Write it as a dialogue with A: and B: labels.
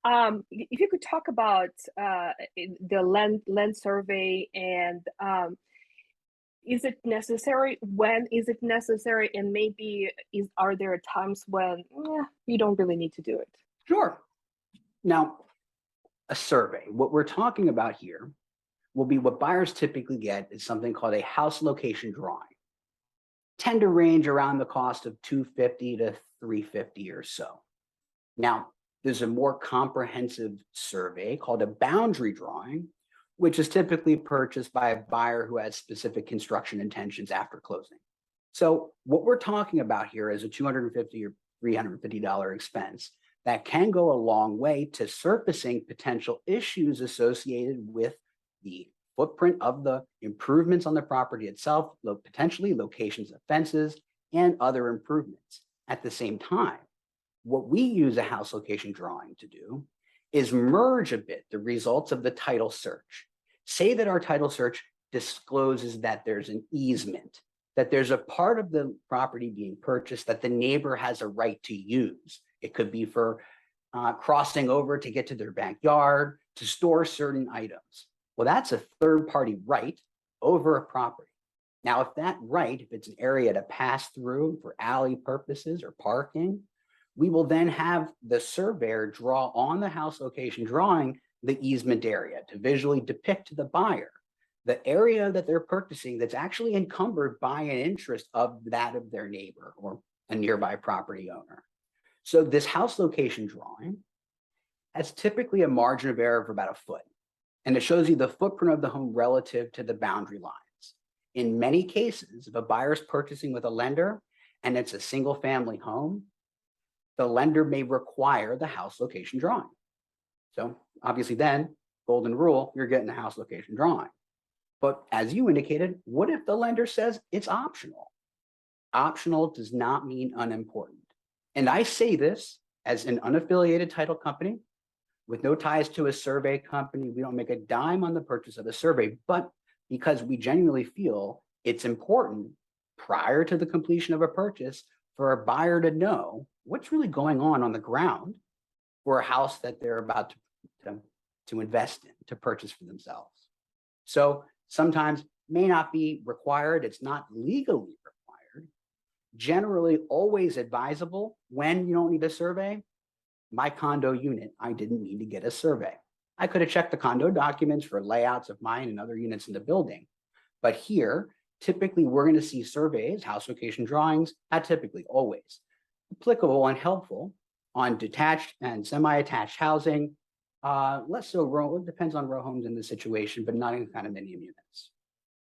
A: If you could talk about the land survey and is it necessary? When is it necessary? And maybe are there times when you don't really need to do it?
B: Sure. Now, a survey, what we're talking about here will be what buyers typically get is something called a house location drawing. Tend to range around the cost of $250 to $350 or so. Now, there's a more comprehensive survey called a boundary drawing, which is typically purchased by a buyer who has specific construction intentions after closing. So what we're talking about here is a $250 or $350 expense that can go a long way to surfacing potential issues associated with the footprint of the improvements on the property itself, potentially locations of fences and other improvements. At the same time, what we use a house location drawing to do is merge a bit the results of the title search. Say that our title search discloses that there's an easement, that there's a part of the property being purchased that the neighbor has a right to use. It could be for crossing over to get to their backyard, to store certain items. Well, that's a third-party right over a property. Now, if that right, if it's an area to pass through for alley purposes or parking, we will then have the surveyor draw on the house location drawing the easement area to visually depict to the buyer the area that they're purchasing that's actually encumbered by an interest of that of their neighbor or a nearby property owner. So this house location drawing has typically a margin of error of about a foot, and it shows you the footprint of the home relative to the boundary lines. In many cases, if a buyer is purchasing with a lender and it's a single family home, the lender may require the house location drawing. So obviously then, golden rule, you're getting the house location drawing. But as you indicated, what if the lender says it's optional? Optional does not mean unimportant. And I say this as an unaffiliated title company with no ties to a survey company. We don't make a dime on the purchase of a survey, but because we genuinely feel it's important prior to the completion of a purchase for a buyer to know what's really going on the ground for a house that they're about to invest in, to purchase for themselves. So sometimes may not be required. It's not legally required. Generally always advisable when you don't need a survey. My condo unit, I didn't need to get a survey. I could have checked the condo documents for layouts of mine and other units in the building. But here, typically we're going to see surveys, house location drawings, not typically, always applicable and helpful on detached and semi-attached housing. Less so row, it depends on row homes in the situation, but not in condominium units.